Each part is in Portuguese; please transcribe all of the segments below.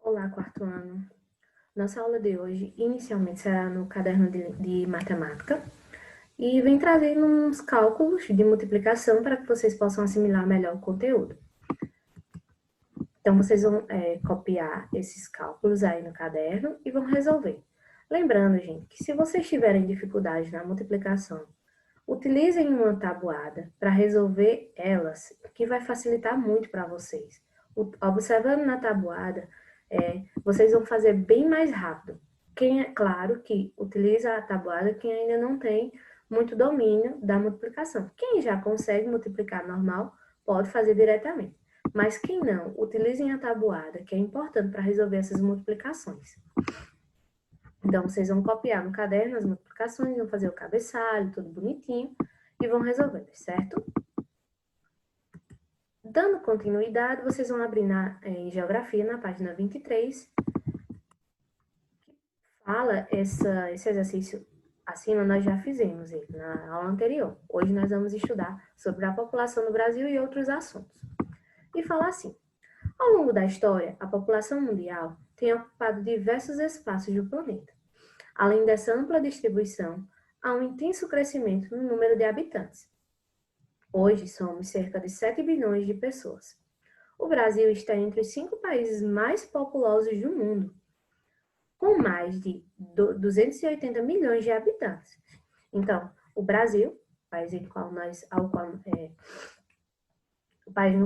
Olá, quarto ano. Nossa aula de hoje inicialmente será no caderno de matemática e vem trazendo uns cálculos de multiplicação para que vocês possam assimilar melhor o conteúdo. Então, vocês vão copiar esses cálculos aí no caderno e vão resolver. Lembrando, gente, que se vocês tiverem dificuldade na multiplicação, utilizem uma tabuada para resolver elas, que vai facilitar muito para vocês. Observando na tabuada, vocês vão fazer bem mais rápido. Claro que utiliza a tabuada quem ainda não tem muito domínio da multiplicação. Quem já consegue multiplicar normal, pode fazer diretamente. Mas quem não, utilizem a tabuada, que é importante para resolver essas multiplicações. Então, vocês vão copiar no caderno as multiplicações, vão fazer o cabeçalho, tudo bonitinho, e vão resolver, certo? Dando continuidade, vocês vão abrir em Geografia, na página 23, que fala esse exercício acima, nós já fizemos ele na aula anterior. Hoje nós vamos estudar sobre a população no Brasil e outros assuntos. E fala assim: ao longo da história, a população mundial tem ocupado diversos espaços do planeta. Além dessa ampla distribuição, há um intenso crescimento no número de habitantes. Hoje somos cerca de 7 bilhões de pessoas. O Brasil está entre os 5 países mais populosos do mundo, com mais de 280 milhões de habitantes. Então, o Brasil, o país no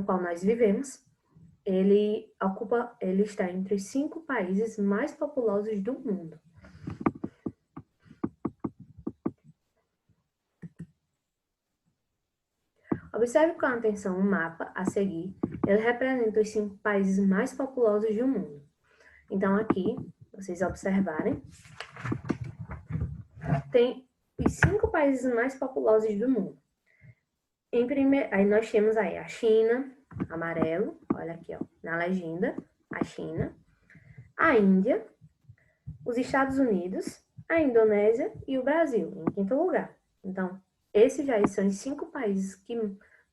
qual nós vivemos, ele está entre os 5 países mais populosos do mundo. Observe com atenção o mapa a seguir. Ele representa os 5 países mais populosos do mundo. Então, aqui, vocês observarem, tem os 5 países mais populosos do mundo. Aí nós temos aí a China, amarelo, olha aqui, ó, na legenda, a China, a Índia, os Estados Unidos, a Indonésia e o Brasil, em quinto lugar. Então, esses já são os 5 países que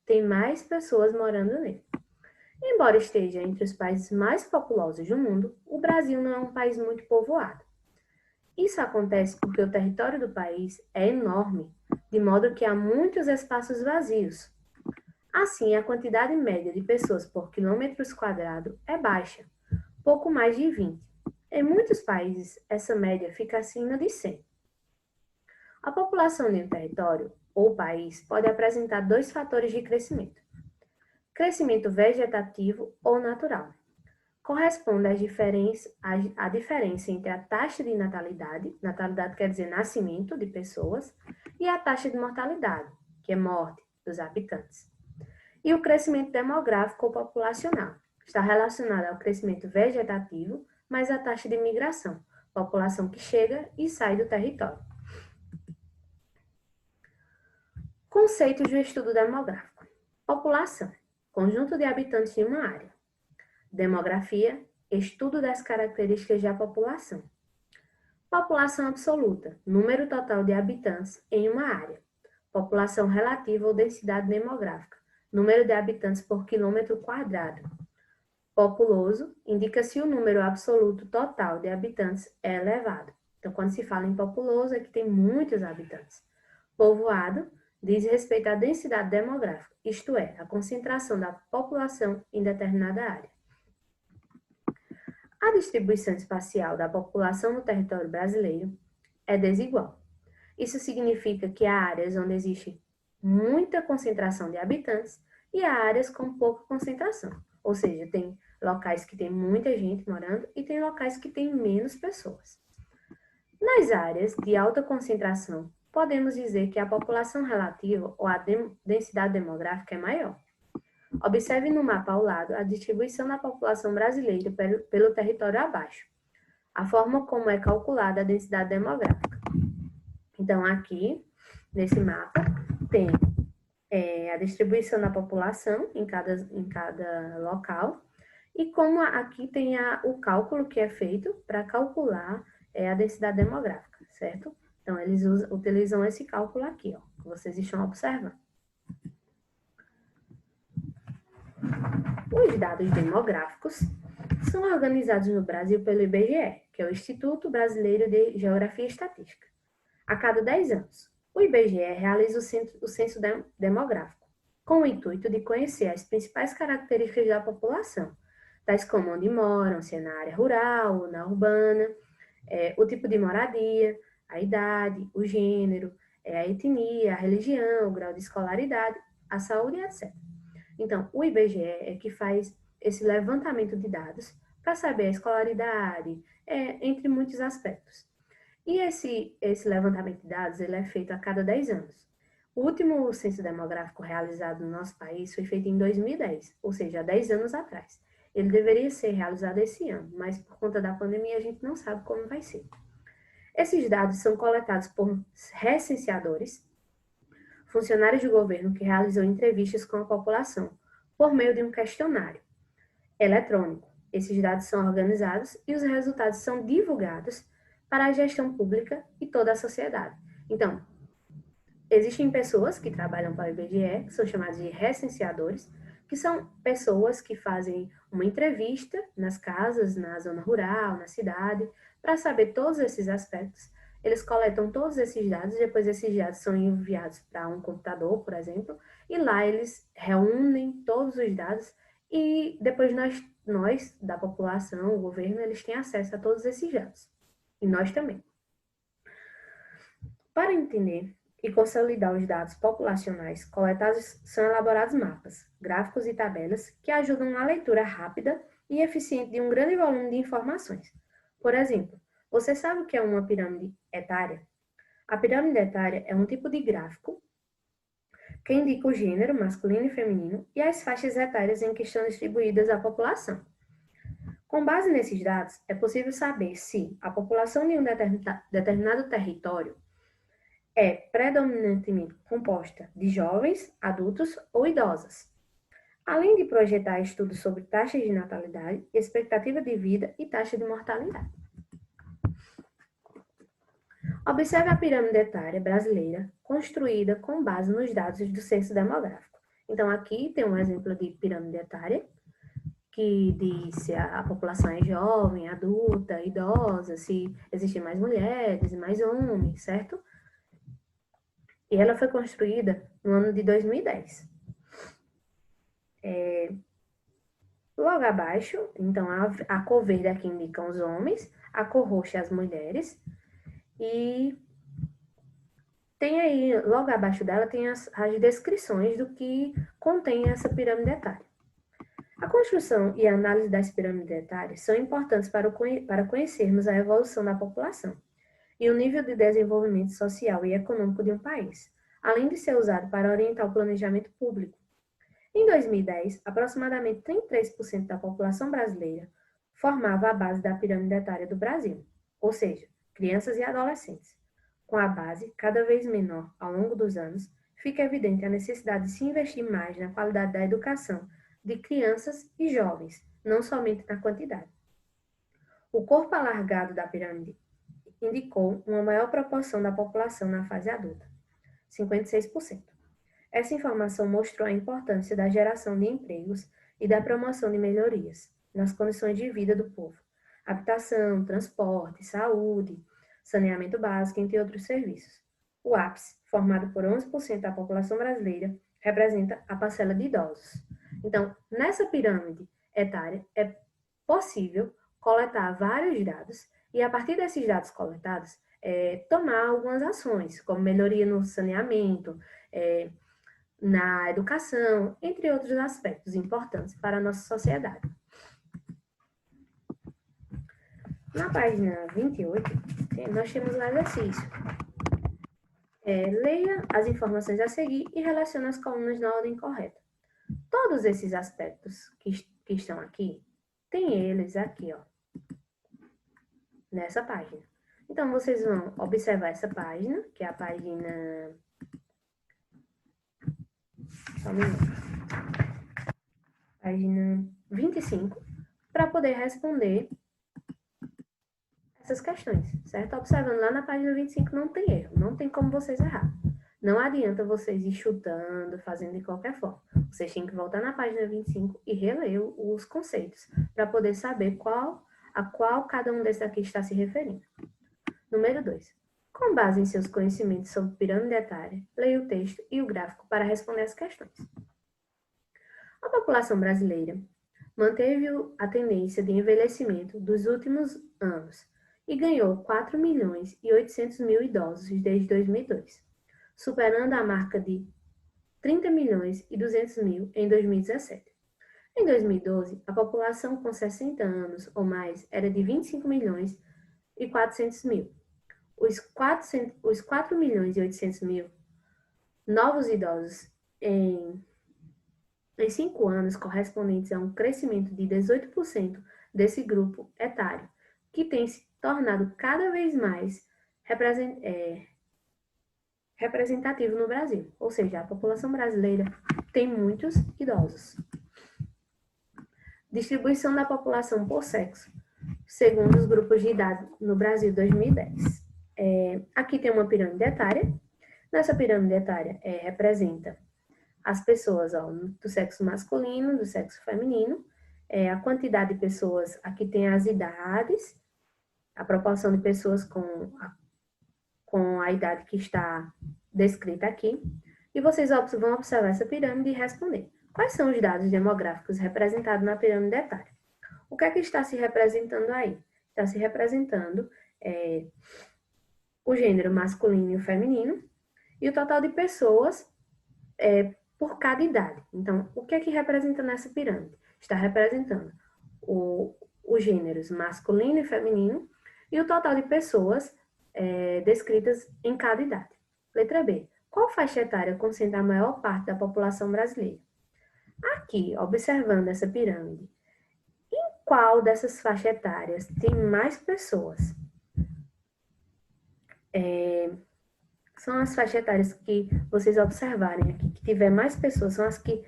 tem mais pessoas morando nele. Embora esteja entre os países mais populosos do mundo, o Brasil não é um país muito povoado. Isso acontece porque o território do país é enorme, de modo que há muitos espaços vazios. Assim, a quantidade média de pessoas por quilômetro quadrado é baixa, pouco mais de 20. Em muitos países, essa média fica acima de 100. A população de um território ou país pode apresentar 2 fatores de crescimento: crescimento vegetativo ou natural. Corresponde à diferença entre a taxa de natalidade quer dizer nascimento de pessoas, e a taxa de mortalidade, que é morte dos habitantes. E o crescimento demográfico ou populacional está relacionado ao crescimento vegetativo, mais a taxa de migração, população que chega e sai do território. Conceitos do estudo demográfico: população, conjunto de habitantes de uma área. Demografia, estudo das características da população. População absoluta, número total de habitantes em uma área. População relativa ou densidade demográfica, número de habitantes por quilômetro quadrado. Populoso, indica se o número absoluto total de habitantes é elevado. Então, quando se fala em populoso, é que tem muitos habitantes. Povoado, diz respeito à densidade demográfica, isto é, a concentração da população em determinada área. A distribuição espacial da população no território brasileiro é desigual. Isso significa que há áreas onde existe muita concentração de habitantes e há áreas com pouca concentração. Ou seja, tem locais que tem muita gente morando e tem locais que tem menos pessoas. Nas áreas de alta concentração, podemos dizer que a população relativa ou a densidade demográfica é maior. Observe no mapa ao lado a distribuição da população brasileira pelo território abaixo, a forma como é calculada a densidade demográfica. Então, aqui, nesse mapa, tem a distribuição da população em cada local, e como aqui tem o cálculo que é feito para calcular a densidade demográfica, certo? Então, eles utilizam esse cálculo aqui, ó, que vocês estão observando. Os dados demográficos são organizados no Brasil pelo IBGE, que é o Instituto Brasileiro de Geografia e Estatística, a cada 10 anos. O IBGE realiza o censo demográfico, com o intuito de conhecer as principais características da população, tais como onde moram, se é na área rural ou na urbana, o tipo de moradia, a idade, o gênero, a etnia, a religião, o grau de escolaridade, a saúde, etc. Então, o IBGE é que faz esse levantamento de dados para saber a escolaridade, entre muitos aspectos. E esse levantamento de dados ele é feito a cada 10 anos. O último censo demográfico realizado no nosso país foi feito em 2010, ou seja, há 10 anos atrás. Ele deveria ser realizado esse ano, mas por conta da pandemia a gente não sabe como vai ser. Esses dados são coletados por recenseadores, funcionários de governo que realizam entrevistas com a população, por meio de um questionário eletrônico. Esses dados são organizados e os resultados são divulgados para a gestão pública e toda a sociedade. Então, existem pessoas que trabalham para o IBGE, que são chamadas de recenseadores, que são pessoas que fazem uma entrevista nas casas, na zona rural, na cidade, para saber todos esses aspectos. Eles coletam todos esses dados, depois esses dados são enviados para um computador, por exemplo, e lá eles reúnem todos os dados e depois nós da população, o governo, eles têm acesso a todos esses dados. E nós também. Para entender e consolidar os dados populacionais coletados, são elaborados mapas, gráficos e tabelas que ajudam na leitura rápida e eficiente de um grande volume de informações. Por exemplo, você sabe o que é uma pirâmide etária? A pirâmide etária é um tipo de gráfico que indica o gênero masculino e feminino e as faixas etárias em que estão distribuídas a população. Com base nesses dados, é possível saber se a população de um determinado território é predominantemente composta de jovens, adultos ou idosas, além de projetar estudos sobre taxas de natalidade, expectativa de vida e taxa de mortalidade. Observe a pirâmide etária brasileira construída com base nos dados do censo demográfico. Então, aqui tem um exemplo de pirâmide etária, que diz se a população é jovem, adulta, idosa, se existem mais mulheres e mais homens, certo? E ela foi construída no ano de 2010. Logo abaixo, então, a cor verde aqui indica os homens, a cor roxa as mulheres, e tem aí, logo abaixo dela, tem as descrições do que contém essa pirâmide etária. A construção e a análise das pirâmides etárias são importantes para conhecermos a evolução da população e o nível de desenvolvimento social e econômico de um país, além de ser usado para orientar o planejamento público. Em 2010, aproximadamente 33% da população brasileira formava a base da pirâmide etária do Brasil, ou seja, crianças e adolescentes. Com a base cada vez menor ao longo dos anos, fica evidente a necessidade de se investir mais na qualidade da educação de crianças e jovens, não somente na quantidade. O corpo alargado da pirâmide indicou uma maior proporção da população na fase adulta, 56%. Essa informação mostrou a importância da geração de empregos e da promoção de melhorias nas condições de vida do povo, habitação, transporte, saúde, saneamento básico, entre outros serviços. O ápice, formado por 11% da população brasileira, representa a parcela de idosos. Então, nessa pirâmide etária, é possível coletar vários dados e, a partir desses dados coletados, tomar algumas ações, como melhoria no saneamento, na educação, entre outros aspectos importantes para a nossa sociedade. Na página 28, nós temos um exercício. Leia as informações a seguir e relacione as colunas na ordem correta. Todos esses aspectos que estão aqui, tem eles aqui, ó, nessa página. Então, vocês vão observar essa página, que é a página... Só um minuto. Página 25, para poder responder essas questões, certo? Observando lá na página 25 não tem erro, não tem como vocês errar. Não adianta vocês ir chutando, fazendo de qualquer forma. Vocês têm que voltar na página 25 e reler os conceitos, para poder saber a qual cada um desses aqui está se referindo. Número 2. Com base em seus conhecimentos sobre pirâmide etária, leia o texto e o gráfico para responder as questões. A população brasileira manteve a tendência de envelhecimento dos últimos anos e ganhou 4 milhões e 800 mil idosos desde 2002, superando a marca de 30 milhões e 200 mil em 2017. Em 2012, a população com 60 anos ou mais era de 25 milhões e 400 mil. Os 4 milhões e 800 mil novos idosos em 5 anos, correspondentes a um crescimento de 18% desse grupo etário, que tem se tornado cada vez mais representativo no Brasil. Ou seja, a população brasileira tem muitos idosos. Distribuição da população por sexo, segundo os grupos de idade no Brasil 2010. Aqui tem uma pirâmide etária. Nessa pirâmide etária representa as pessoas do sexo masculino, do sexo feminino, a quantidade de pessoas, aqui tem as idades, a proporção de pessoas com a idade que está descrita aqui, e vocês vão observar essa pirâmide e responder. Quais são os dados demográficos representados na pirâmide etária? O que é que está se representando aí? Está se representando o gênero masculino e o feminino, e o total de pessoas por cada idade. Então, o que é que representa nessa pirâmide? Está representando os gêneros masculino e feminino e o total de pessoas descritas em cada idade. Letra B. Qual faixa etária concentra a maior parte da população brasileira? Aqui, observando essa pirâmide, em qual dessas faixas etárias tem mais pessoas? São as faixas etárias que vocês observarem aqui, que tiver mais pessoas, são as que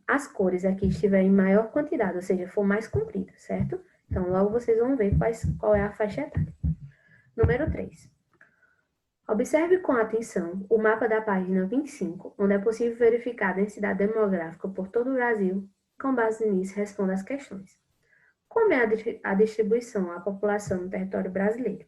as cores aqui estiverem em maior quantidade, ou seja, for mais comprida, certo? Então, logo vocês vão ver qual é a faixa etária. Número 3. Observe com atenção o mapa da página 25, onde é possível verificar a densidade demográfica por todo o Brasil. Com base nisso, responda as questões. Como é a distribuição da população no território brasileiro?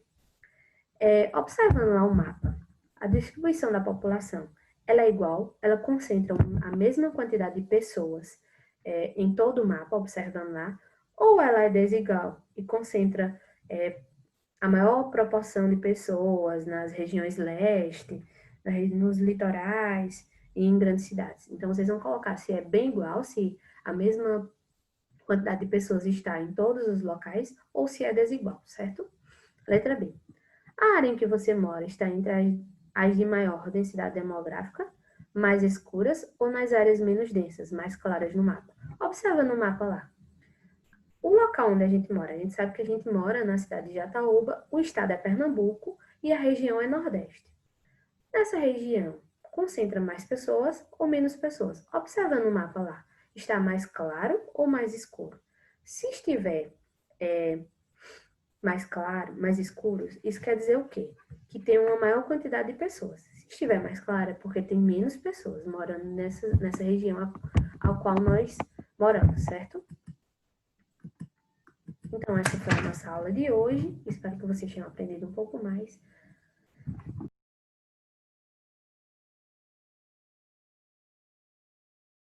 Observando lá o mapa, a distribuição da população, ela é igual, ela concentra a mesma quantidade de pessoas em todo o mapa, observando lá, ou ela é desigual e concentra a maior proporção de pessoas nas regiões leste, nos litorais e em grandes cidades. Então, vocês vão colocar se é bem igual, se a mesma quantidade de pessoas está em todos os locais, ou se é desigual, certo? Letra B. A área em que você mora está entre as de maior densidade demográfica, mais escuras, ou nas áreas menos densas, mais claras no mapa? Observa no mapa lá. O local onde a gente sabe que a gente mora na cidade de Jataúba, o estado é Pernambuco e a região é Nordeste. Nessa região, concentra mais pessoas ou menos pessoas? Observa no mapa lá. Está mais claro ou mais escuro? Se estiver mais claro, mais escuro, isso quer dizer o quê? Que tem uma maior quantidade de pessoas. Se estiver mais claro, é porque tem menos pessoas morando nessa região ao qual nós moramos, certo? Então, essa foi a nossa aula de hoje. Espero que vocês tenham aprendido um pouco mais.